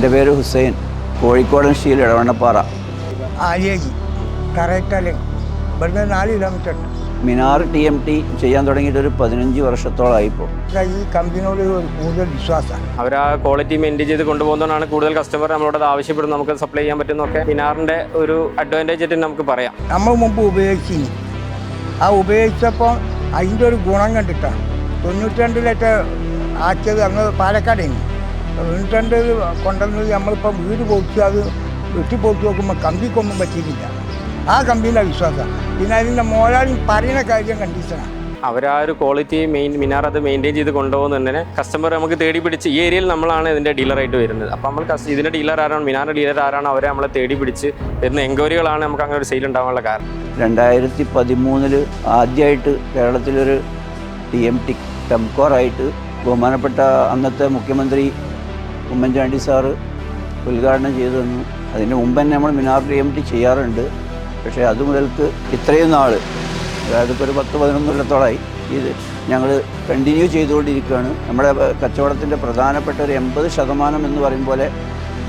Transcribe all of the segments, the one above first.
എൻ്റെ പേര് ഹുസൈൻ, കോഴിക്കോടൻ സ്റ്റീൽ ഇടവണ്ണപ്പാറ. ആര്യേജി കറക്റ്റല്ലേ, ഇവിടുന്ന് 4 കിലോമീറ്റർ ഉണ്ട്. മിനാർ TMT ചെയ്യാൻ തുടങ്ങിയിട്ട് ഒരു 15 വർഷത്തോളമായിപ്പോൾ. ഈ കമ്പനിയോട് കൂടുതൽ വിശ്വാസമാണ്. അവർ ആ ക്വാളിറ്റി മെയിൻറ്റെയിൻ ചെയ്ത് കൊണ്ടുപോകുന്നതാണ് കൂടുതൽ കസ്റ്റമർ നമ്മളോട് ആവശ്യപ്പെടുന്നത്. നമുക്ക് സപ്ലൈ ചെയ്യാൻ പറ്റുന്നൊക്കെ മിനാറിൻ്റെ ഒരു അഡ്വാൻറ്റേജ് ആയിട്ട് നമുക്ക് പറയാം. നമ്മൾ മുമ്പ് ഉപയോഗിച്ചിനി, ആ ഉപയോഗിച്ചപ്പോൾ അതിൻ്റെ ഒരു ഗുണം കണ്ടിട്ടാണ് 92 ആക്കിയത്. അന്ന് പാലക്കാടേനി 92 കൊണ്ടുവന്നത് നമ്മളിപ്പോൾ വീട് പൊളിച്ച് അത് വെട്ടി പൊളിച്ച് നോക്കുമ്പോൾ കമ്പിക്കൊന്നും പറ്റിയിട്ടില്ല. ആ കമ്പനിയിലെ വിശ്വാസം. പിന്നെ അതിൻ്റെ മോലാളി പറയുന്ന കാര്യം കണ്ടീഷനാണ്. അവർ ആ ഒരു ക്വാളിറ്റി മിനാർ അത് മെയിൻറ്റെയിൻ ചെയ്ത് കൊണ്ടുപോകുന്നതിന് കസ്റ്റമർ നമുക്ക് തേടി പിടിച്ച് ഈ ഏരിയയിൽ നമ്മളാണ് ഇതിൻ്റെ ഡീലറായിട്ട് വരുന്നത്. അപ്പോൾ നമ്മൾ ഇതിൻ്റെ ഡീലർ ആരാണ്, മിനാറിൻ്റെ ഡീലർ ആരാണ്, അവരെ നമ്മളെ തേടി പിടിച്ച് വരുന്ന എൻക്വയറികളാണ് നമുക്ക് അങ്ങനെ ഒരു സെയിൽ ഉണ്ടാകാനുള്ള കാരണം. 2013 ആദ്യമായിട്ട് കേരളത്തിലൊരു TMT ടെംകോറായിട്ട് ബഹുമാനപ്പെട്ട അന്നത്തെ മുഖ്യമന്ത്രി ഉമ്മൻചാണ്ടി സാറ് ഉദ്ഘാടനം ചെയ്തു തന്നു. അതിന് മുമ്പ് തന്നെ നമ്മൾ മിനാർ TMT ചെയ്യാറുണ്ട്. പക്ഷേ അതുമുതൽക്ക് ഇത്രയും നാൾ, അതായത് ഇപ്പോൾ ഒരു 10-11 കൊല്ലത്തോളമായി ഇത് ഞങ്ങൾ കണ്ടിന്യൂ ചെയ്തുകൊണ്ടിരിക്കുകയാണ്. നമ്മുടെ കച്ചവടത്തിൻ്റെ പ്രധാനപ്പെട്ട ഒരു 80% എന്ന് പറയും പോലെ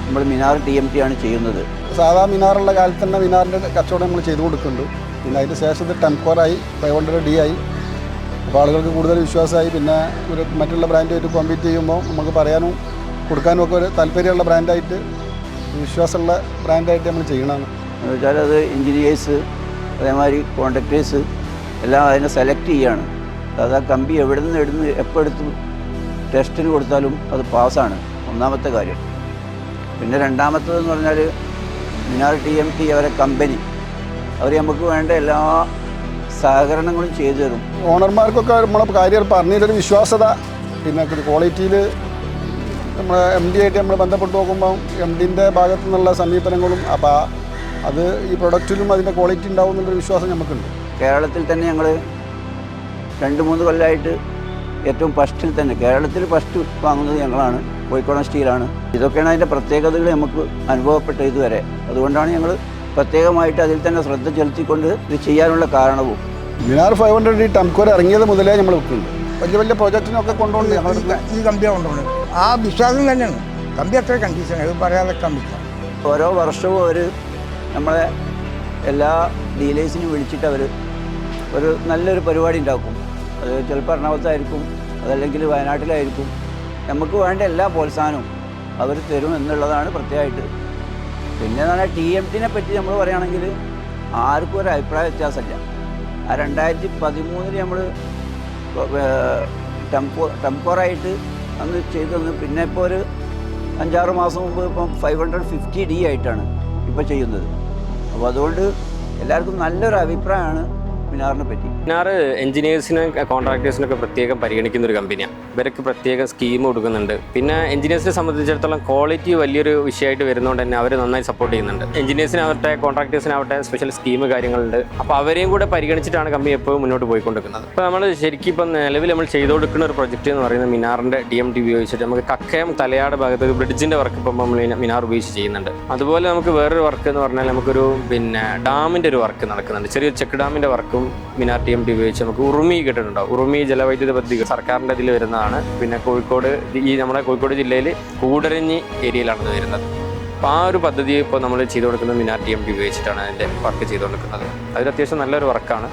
നമ്മൾ മിനാർ TMT ആണ് ചെയ്യുന്നത്. സാധാ മിനാറുള്ള കാലത്ത് തന്നെ മിനാറിൻ്റെ കച്ചവടം നമ്മൾ ചെയ്തു കൊടുക്കുന്നുണ്ട്. പിന്നെ അതിന് ശേഷം ഇത് ടെംകോറായി 500D ആയി. അപ്പോൾ ആളുകൾക്ക് കൂടുതൽ വിശ്വാസമായി. പിന്നെ ഒരു മറ്റുള്ള ബ്രാൻഡായിട്ട് കോമ്പീറ്റ് ചെയ്യുമ്പോൾ നമുക്ക് പറയാനും കൊടുക്കാനും ഒക്കെ ഒരു താല്പര്യമുള്ള ബ്രാൻഡായിട്ട്, വിശ്വാസമുള്ള ബ്രാൻഡായിട്ട് നമ്മൾ ചെയ്യണമെന്ന് എന്ന് വെച്ചാൽ അത് എൻജിനീയേഴ്സ് അതേമാതിരി കോൺട്രാക്ടേഴ്സ് എല്ലാം അതിനെ സെലക്ട് ചെയ്യുകയാണ്. അത് ആ കമ്പി എവിടെ നിന്ന് എപ്പോൾ എടുത്ത് ടെസ്റ്റിന് കൊടുത്താലും അത് പാസ്സാണ്, ഒന്നാമത്തെ കാര്യം. പിന്നെ രണ്ടാമത്തേതെന്ന് പറഞ്ഞാൽ മിനാർ TMT അവരെ കമ്പനി അവർ നമുക്ക് വേണ്ട എല്ലാ സഹകരണങ്ങളും ചെയ്തു തരും. ഓണർമാർക്കൊക്കെ നമ്മളെ കാര്യം പറഞ്ഞതിലൊരു വിശ്വാസത, പിന്നെ ക്വാളിറ്റിയിൽ നമ്മൾ MD ആയിട്ട് നമ്മൾ ബന്ധപ്പെട്ട് നോക്കുമ്പോൾ MDൻ്റെ ഭാഗത്തു നിന്നുള്ള സമീപനങ്ങളും, അപ്പോൾ അത് ഈ പ്രൊഡക്റ്റിലും അതിൻ്റെ ക്വാളിറ്റി ഉണ്ടാവും എന്നുള്ളൊരു വിശ്വാസം നമുക്കുണ്ട്. കേരളത്തിൽ തന്നെ ഞങ്ങൾ 2-3 കൊല്ലമായിട്ട് ഏറ്റവും ഫസ്റ്റിൽ തന്നെ കേരളത്തിൽ ഫസ്റ്റ് വാങ്ങുന്നത് ഞങ്ങളാണ്, കോഴിക്കോടൻ സ്റ്റീലാണ്. ഇതൊക്കെയാണ് അതിൻ്റെ പ്രത്യേകതകൾ നമുക്ക് അനുഭവപ്പെട്ട ഇതുവരെ. അതുകൊണ്ടാണ് ഞങ്ങൾ പ്രത്യേകമായിട്ട് അതിൽ തന്നെ ശ്രദ്ധ ചെലുത്തിക്കൊണ്ട് ഇത് ചെയ്യാനുള്ള കാരണവും. മിനാർ 500D ടെംകോർ ഇറങ്ങിയത് മുതലേ നമ്മൾ വെക്കുന്നുണ്ട്. വലിയ വലിയ പ്രോജക്റ്റിനൊക്കെ കൊണ്ടുകൊണ്ട് ഞങ്ങൾ ഈ കമ്പിയാണ് കൊണ്ടുപോകുന്നത്. ആ വിശ്വാസം തന്നെയാണ്. കമ്പി അത്ര കണ്ടീഷൻ, അത് പറയാതെ കമ്പിക്കാം. ഓരോ വർഷവും അവർ നമ്മളെ എല്ലാ ഡീലേഴ്സിനും വിളിച്ചിട്ട് അവർ ഒരു നല്ലൊരു പരിപാടി ഉണ്ടാക്കും. അത് ചിലപ്പോൾ എറണാകുളത്തായിരിക്കും, അതല്ലെങ്കിൽ വയനാട്ടിലായിരിക്കും. നമുക്ക് വേണ്ട എല്ലാ പ്രോത്സാഹനവും അവർ തരും എന്നുള്ളതാണ് പ്രത്യേകമായിട്ട്. പിന്നെ എന്ന് പറഞ്ഞാൽ TMTനെ പറ്റി നമ്മൾ പറയുകയാണെങ്കിൽ ആർക്കും ഒരു അഭിപ്രായ വ്യത്യാസമില്ല. ആ 2013 നമ്മൾ ടെംകോറായിട്ട് അന്ന് ചെയ്തു തന്നു. പിന്നെ ഇപ്പോൾ ഒരു 5-6 മാസം മുമ്പ് ഇപ്പം 550D ആയിട്ടാണ് ഇപ്പോൾ ചെയ്യുന്നത്. അപ്പോൾ അതുകൊണ്ട് എല്ലാവർക്കും നല്ലൊരു അഭിപ്രായമാണ് മിനാറിനെ പറ്റി. മിനാർ എഞ്ചിനീയേഴ്സിനും കോൺട്രാക്ടേഴ്സിനൊക്കെ പ്രത്യേകം പരിഗണിക്കുന്ന ഒരു കമ്പനിയാണ്. ഇവർക്ക് പ്രത്യേകം സ്കീം കൊടുക്കുന്നുണ്ട്. പിന്നെ എഞ്ചിനീയേഴ്സിനെ സംബന്ധിച്ചിടത്തോളം ക്വാളിറ്റി വലിയൊരു വിഷയമായിട്ട് വരുന്നതുകൊണ്ട് തന്നെ അവർ നന്നായി സപ്പോർട്ട് ചെയ്യുന്നുണ്ട്. എഞ്ചിനീയേഴ്സിനാവട്ടെ കോൺട്രാക്ടേഴ്സിനാവട്ടെ സ്പെഷ്യൽ സ്കീം കാര്യങ്ങളുണ്ട്. അപ്പോൾ അവരെയും കൂടെ പരിഗണിച്ചിട്ടാണ് കമ്പനി എപ്പോഴും മുന്നോട്ട് പോയിക്കൊണ്ടിരിക്കുന്നത്. അപ്പോൾ നമ്മൾ ശരിക്കും ഇപ്പം നിലവിൽ നമ്മൾ ചെയ്തു കൊടുക്കുന്ന ഒരു പ്രൊജക്റ്റ് എന്ന് പറയുന്നത് മിനാറിൻ്റെ TMT ഉപയോഗിച്ചിട്ട് നമുക്ക് കക്കയം തലയാട് ഭാഗത്ത് ഒരു ബ്രിഡ്ജിൻ്റെ വർക്ക് ഇപ്പം നമ്മൾ മിനാർ ഉപയോഗിച്ച് ചെയ്യുന്നുണ്ട്. അതുപോലെ നമുക്ക് വേറൊരു വർക്ക് എന്ന് പറഞ്ഞാൽ നമുക്കൊരു ഡാമിൻ്റെ ഒരു വർക്ക് നടക്കുന്നുണ്ട്. ചെറിയൊരു ചെക്ക് ഡാമിൻ്റെ വർക്കും മിനാർ TMT ഉപയോഗിച്ച് നമുക്ക് ഉറുമി കേട്ടിട്ടുണ്ടാവും. ഉറുമി ജലവൈദ്യുത പദ്ധതി സർക്കാരിൻ്റെ ഇതിൽ വരുന്നതാണ്. പിന്നെ കോഴിക്കോട്, നമ്മുടെ കോഴിക്കോട് ജില്ലയിൽ കൂടരഞ്ഞി ഏരിയയിലാണ് വരുന്നത്. അപ്പോൾ ആ ഒരു പദ്ധതി ഇപ്പോൾ നമ്മൾ ചെയ്തു കൊടുക്കുന്നത് മിനാർ TMT ഉപയോഗിച്ചിട്ടാണ് അതിൻ്റെ വർക്ക് ചെയ്തുകൊണ്ടിരിക്കുന്നത്. അതിൽ അത്യാവശ്യം നല്ലൊരു വർക്കാണ്.